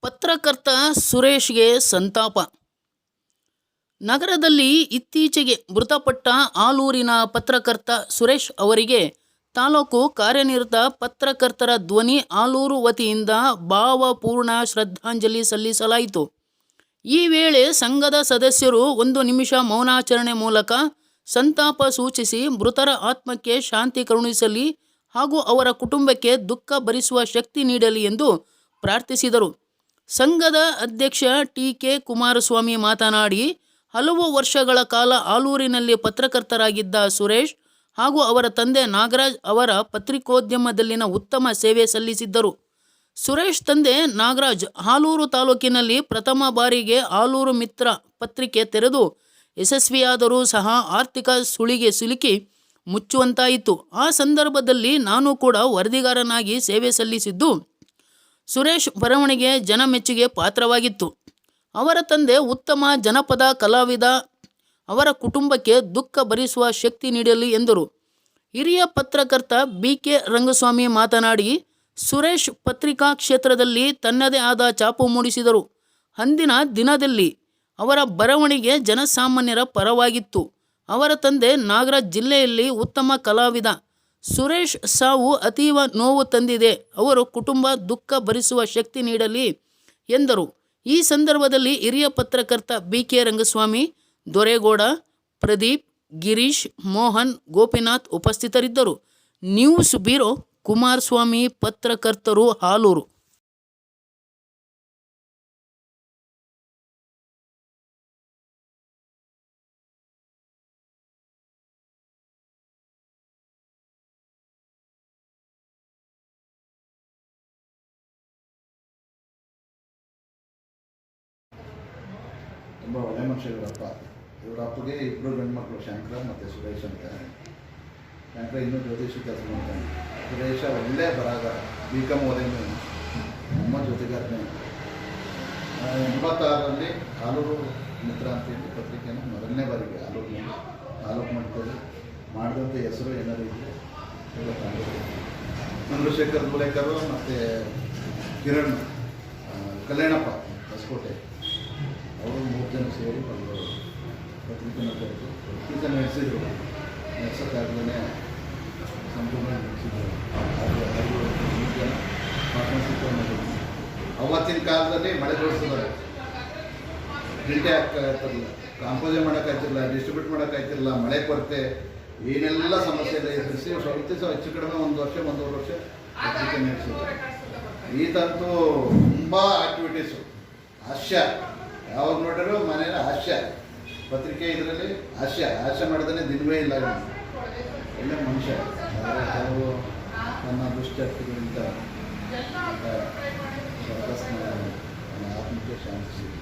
ಪತ್ರಕರ್ತ ಸುರೇಶ್ಗೆ ಸಂತಾಪ. ನಗರದಲ್ಲಿ ಇತ್ತೀಚೆಗೆ ಮೃತಪಟ್ಟ ಆಲೂರಿನ ಪತ್ರಕರ್ತ ಸುರೇಶ್ ಅವರಿಗೆ ತಾಲೂಕು ಕಾರ್ಯನಿರತ ಪತ್ರಕರ್ತರ ಧ್ವನಿ ಆಲೂರು ವತಿಯಿಂದ ಭಾವಪೂರ್ಣ ಶ್ರದ್ಧಾಂಜಲಿ ಸಲ್ಲಿಸಲಾಯಿತು. ಈ ವೇಳೆ ಸಂಘದ ಸದಸ್ಯರು 1 ನಿಮಿಷ ಮೌನಾಚರಣೆ ಮೂಲಕ ಸಂತಾಪ ಸೂಚಿಸಿ ಮೃತರ ಆತ್ಮಕ್ಕೆ ಶಾಂತಿ ಕರುಣಿಸಲಿ ಹಾಗೂ ಅವರ ಕುಟುಂಬಕ್ಕೆ ದುಃಖ ಭರಿಸುವ ಶಕ್ತಿ ನೀಡಲಿ ಎಂದು ಪ್ರಾರ್ಥಿಸಿದರು. ಸಂಘದ ಅಧ್ಯಕ್ಷ ಟಿ.ಕೆ. ಕುಮಾರಸ್ವಾಮಿ ಮಾತನಾಡಿ, ಹಲವು ವರ್ಷಗಳ ಕಾಲ ಆಲೂರಿನಲ್ಲಿ ಪತ್ರಕರ್ತರಾಗಿದ್ದ ಸುರೇಶ್ ಹಾಗೂ ಅವರ ತಂದೆ ನಾಗರಾಜ್ ಅವರ ಪತ್ರಿಕೋದ್ಯಮದಲ್ಲಿನ ಉತ್ತಮ ಸೇವೆ ಸಲ್ಲಿಸಿದ್ದರು. ಸುರೇಶ್ ತಂದೆ ನಾಗರಾಜ್ ಆಲೂರು ತಾಲೂಕಿನಲ್ಲಿ ಪ್ರಥಮ ಬಾರಿಗೆ ಆಲೂರು ಮಿತ್ರ ಪತ್ರಿಕೆ ತೆರೆದು ಯಶಸ್ವಿಯಾದರೂ ಸಹ ಆರ್ಥಿಕ ಸುಳಿಗೆ ಸಿಲುಕಿ ಮುಚ್ಚುವಂತಾಯಿತು. ಆ ಸಂದರ್ಭದಲ್ಲಿ ನಾನು ಕೂಡ ವರದಿಗಾರನಾಗಿ ಸೇವೆ ಸಲ್ಲಿಸಿದ್ದು ಸುರೇಶ್ ಬರವಣಿಗೆ ಜನಮೆಚ್ಚುಗೆ ಪಾತ್ರವಾಗಿತ್ತು. ಅವರ ತಂದೆ ಉತ್ತಮ ಜನಪದ ಕಲಾವಿದ. ಅವರ ಕುಟುಂಬಕ್ಕೆ ದುಃಖ ಭರಿಸುವ ಶಕ್ತಿ ನೀಡಲಿ ಎಂದರು. ಹಿರಿಯ ಪತ್ರಕರ್ತ ಬಿ.ಕೆ. ರಂಗಸ್ವಾಮಿ ಮಾತನಾಡಿ, ಸುರೇಶ್ ಪತ್ರಿಕಾ ಕ್ಷೇತ್ರದಲ್ಲಿ ತನ್ನದೇ ಆದ ಛಾಪು ಮೂಡಿಸಿದರು. ಅಂದಿನ ದಿನದಲ್ಲಿ ಅವರ ಬರವಣಿಗೆ ಜನಸಾಮಾನ್ಯರ ಪರವಾಗಿತ್ತು. ಅವರ ತಂದೆ ನಾಗರಾಜ್ ಜಿಲ್ಲೆಯಲ್ಲಿ ಉತ್ತಮ ಕಲಾವಿದ. ಸುರೇಶ್ ಸಾವು ಅತೀವ ನೋವು ತಂದಿದೆ. ಅವರ ಕುಟುಂಬ ದುಃಖ ಭರಿಸುವ ಶಕ್ತಿ ನೀಡಲಿ ಎಂದರು. ಈ ಸಂದರ್ಭದಲ್ಲಿ ಹಿರಿಯ ಪತ್ರಕರ್ತ ಬಿ.ಕೆ. ರಂಗಸ್ವಾಮಿ, ದೊರೆಗೌಡ, ಪ್ರದೀಪ್, ಗಿರೀಶ್, ಮೋಹನ್, ಗೋಪಿನಾಥ್ ಉಪಸ್ಥಿತರಿದ್ದರು. ನ್ಯೂಸ್ ಬ್ಯೂರೋ, ಕುಮಾರಸ್ವಾಮಿ ಪತ್ರಕರ್ತರು, ಆಲೂರು. ತುಂಬ ಒಳ್ಳೆ ಮನುಷ್ಯ ಇವರಪ್ಪ. ಇವರಪ್ಪಗೆ 2 ಗಂಡು ಮಕ್ಕಳು, ಶಂಕರ ಮತ್ತು ಸುರೇಶ್ ಅಂತ. ಶಂಕರ ಇನ್ನೂ ಜ್ಯೋತಿಷಿ ಕೆಲಸ ಮಾಡ್ತಾನೆ. ಸುರೇಶ ಒಳ್ಳೆ ಬರಹಗಾರ, B.Com ಓದಿನ ನಮ್ಮ ಜೊತೆಗಾರನೇ. 86ರಲ್ಲಿ ಆಲೂರು ಮಿತ್ರ ಅಂತೇಳಿ ಪತ್ರಿಕೆಯನ್ನು ಮೊದಲನೇ ಬಾರಿಗೆ ಆಲೂರಿನಲ್ಲಿ ತಾಲೂಕು ಮಟ್ಟದಲ್ಲಿ ಮಾಡಿದಂಥ ಹೆಸರು ಏನಾರು ಇದ್ದರೆ ಇವತ್ತು ಚಂದ್ರಶೇಖರ್ ಗುಲೇಕರು ಮತ್ತು ಕಿರಣ್ ಕಲ್ಯಾಣಪ್ಪ ಹೊಸಕೋಟೆ ಅವರು 3 ಜನ ಸೇರಿ ಒಂದು ಪತ್ರಿಕೆನ ಕರೆದು ಪತ್ರಿಕೆ ನಡೆಸಿದರು. ನಡೆಸೋಕ್ಕಾಗಲೇ ಸಂಪೂರ್ಣ ನಡೆಸಿದರು. 3 ಜನ ಪಾರ್ಟ್ನರ್ಶಿಪ್ ಮಾಡಿದ್ರು. ಅವತ್ತಿನ ಕಾಲದಲ್ಲಿ ಮಳೆ ತೋರಿಸಿದ್ದಾರೆ. ಪ್ರಿಂಟೇ ಆಗ್ತಾಯಿರ್ತಿರಲಿಲ್ಲ, ಕಾಂಪೋಸೇ ಮಾಡೋಕ್ಕಾಗ್ತಿರಲಿಲ್ಲ, ಡಿಸ್ಟ್ರಿಬ್ಯೂಟ್ ಮಾಡೋಕ್ಕಾಗ್ತಿರಲಿಲ್ಲ. ಮಳೆ ಕೊರತೆ ಏನೆಲ್ಲ ಸಮಸ್ಯೆ ಎಲ್ಲ ಎದುರಿಸಿ ಹೆಚ್ಚು ಕಡಿಮೆ 1 ವರ್ಷ 1.5 ವರ್ಷ ಪತ್ರಿಕೆ ನಡೆಸಿದ್ರು. ಈತಂತೂ ತುಂಬ ಆ್ಯಕ್ಟಿವಿಟೀಸು, ಹಾಸ್ಯ, ಯಾವಾಗ ನೋಡಿದ್ರು ಮನೇಲಿ ಹಾಸ್ಯ. ಪತ್ರಿಕೆ ಇದರಲ್ಲಿ ಹಾಸ್ಯ ಮಾಡಿದ್ರೆ ದಿನವೇ ಇಲ್ಲ. ಒಳ್ಳೆ ಮನುಷ್ಯ. ಅವರು ನನ್ನ ದುಶ್ಚರ್ಯಗಳಿಂದ ಸರ್ಕಸ್ನ ಆತ್ಮಕ್ಕೆ ಶಾಂತಿ ಸಿಗುತ್ತೆ.